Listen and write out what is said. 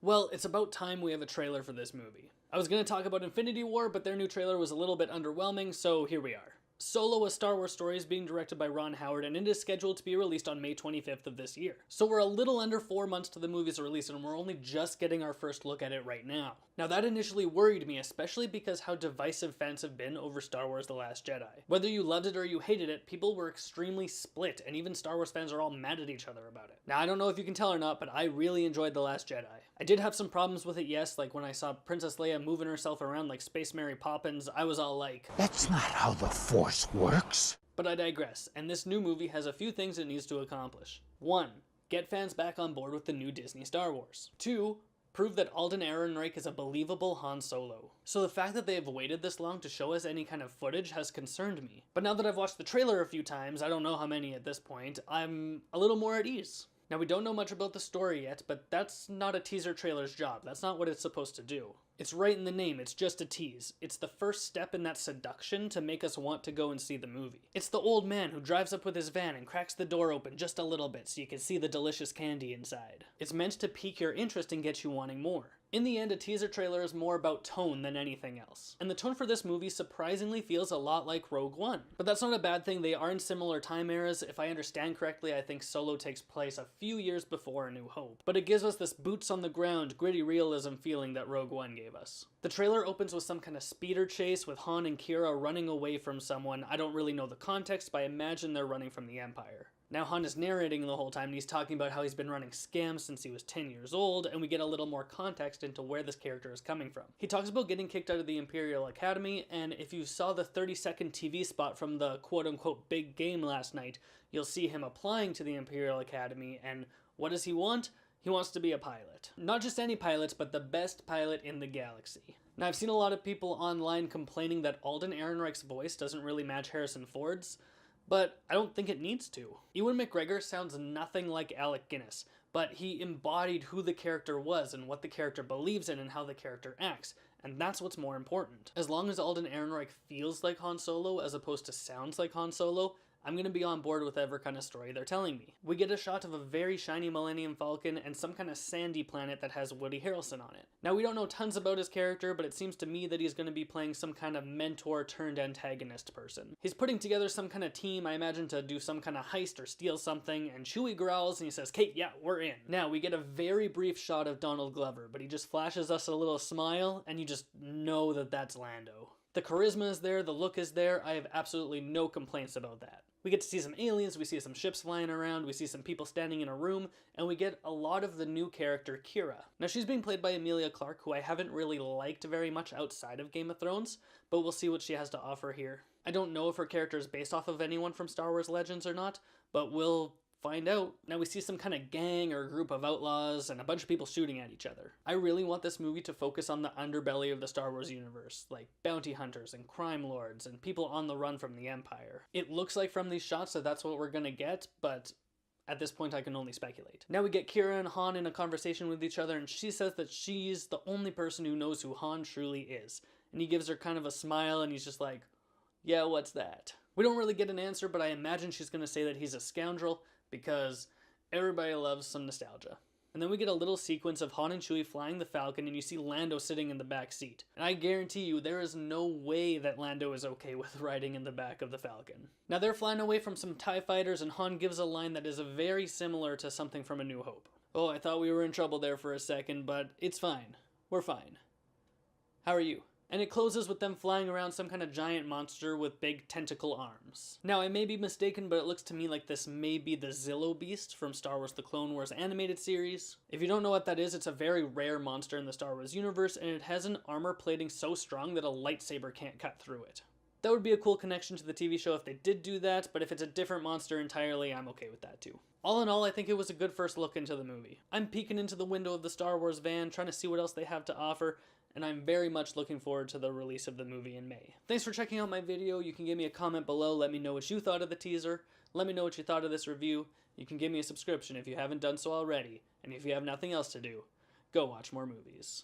Well, it's about time we have a trailer for this movie. I was going to talk about Infinity War, but their new trailer was a little bit underwhelming, so here we are. Solo: A Star Wars Story is being directed by Ron Howard, and it is scheduled to be released on May 25th of this year. So we're a little under 4 months to the movie's release, and we're only just getting our first look at it right now. Now that initially worried me, especially because how divisive fans have been over Star Wars The Last Jedi. Whether you loved it or you hated it, people were extremely split, and even Star Wars fans are all mad at each other about it. Now I don't know if you can tell or not, but I really enjoyed The Last Jedi. I did have some problems with it, yes, like when I saw Princess Leia moving herself around like Space Mary Poppins, I was all like, "That's not how the Force works." But I digress, and this new movie has a few things it needs to accomplish. 1. Get fans back on board with the new Disney Star Wars. 2. Prove that Alden Ehrenreich is a believable Han Solo. So the fact that they have waited this long to show us any kind of footage has concerned me. But now that I've watched the trailer a few times, I don't know how many at this point, I'm a little more at ease. Now we don't know much about the story yet, but that's not a teaser trailer's job. That's not what it's supposed to do. It's right in the name, it's just a tease. It's the first step in that seduction to make us want to go and see the movie. It's the old man who drives up with his van and cracks the door open just a little bit so you can see the delicious candy inside. It's meant to pique your interest and get you wanting more. In the end, a teaser trailer is more about tone than anything else. And the tone for this movie surprisingly feels a lot like Rogue One. But that's not a bad thing, they are in similar time eras. If I understand correctly, I think Solo takes place a few years before A New Hope. But it gives us this boots on the ground, gritty realism feeling that Rogue One gave us. The trailer opens with some kind of speeder chase with Han and Qi'ra running away from someone. I don't really know the context, but I imagine they're running from the Empire. Now Han is narrating the whole time, and he's talking about how he's been running scams since he was 10 years old, and we get a little more context into where this character is coming from. He talks about getting kicked out of the Imperial Academy, and if you saw the 30-second TV spot from the quote-unquote big game last night, you'll see him applying to the Imperial Academy, and what does he want? He wants to be a pilot. Not just any pilot, but the best pilot in the galaxy. Now I've seen a lot of people online complaining that Alden Ehrenreich's voice doesn't really match Harrison Ford's, but I don't think it needs to. Ewan McGregor sounds nothing like Alec Guinness, but he embodied who the character was and what the character believes in and how the character acts, and that's what's more important. As long as Alden Ehrenreich feels like Han Solo as opposed to sounds like Han Solo, I'm going to be on board with whatever kind of story they're telling me. We get a shot of a very shiny Millennium Falcon and some kind of sandy planet that has Woody Harrelson on it. Now we don't know tons about his character, but it seems to me that he's going to be playing some kind of mentor turned antagonist person. He's putting together some kind of team, I imagine, to do some kind of heist or steal something, and Chewie growls and he says, "Kate, yeah, we're in." Now we get a very brief shot of Donald Glover, but he just flashes us a little smile and you just know that that's Lando. The charisma is there, the look is there, I have absolutely no complaints about that. We get to see some aliens, we see some ships flying around, we see some people standing in a room, and we get a lot of the new character Qi'ra. Now she's being played by Emilia Clarke, who I haven't really liked very much outside of Game of Thrones, but we'll see what she has to offer here. I don't know if her character is based off of anyone from Star Wars Legends or not, but we'll find out. Now we see some kind of gang or group of outlaws and a bunch of people shooting at each other. I really want this movie to focus on the underbelly of the Star Wars universe, like bounty hunters and crime lords and people on the run from the Empire. It looks like from these shots that that's what we're gonna get, but at this point I can only speculate. Now we get Qi'ra and Han in a conversation with each other, and she says that she's the only person who knows who Han truly is. And he gives her kind of a smile and he's just like, "Yeah, what's that?" We don't really get an answer, but I imagine she's gonna say that he's a scoundrel, because everybody loves some nostalgia. And then we get a little sequence of Han and Chewie flying the Falcon, and you see Lando sitting in the back seat. And I guarantee you there is no way that Lando is okay with riding in the back of the Falcon. Now they're flying away from some TIE fighters, and Han gives a line that is very similar to something from A New Hope. Oh, I thought we were in trouble there for a second, but it's fine. We're fine. How are you? And it closes with them flying around some kind of giant monster with big tentacle arms. Now, I may be mistaken, but it looks to me like this may be the Zillo Beast from Star Wars The Clone Wars animated series. If you don't know what that is, it's a very rare monster in the Star Wars universe, and it has an armor plating so strong that a lightsaber can't cut through it. That would be a cool connection to the TV show if they did do that, but if it's a different monster entirely, I'm okay with that too. All in all, I think it was a good first look into the movie. I'm peeking into the window of the Star Wars van, trying to see what else they have to offer, and I'm very much looking forward to the release of the movie in May. Thanks for checking out my video. You can give me a comment below, let me know what you thought of the teaser, let me know what you thought of this review. You can give me a subscription if you haven't done so already, and if you have nothing else to do, go watch more movies.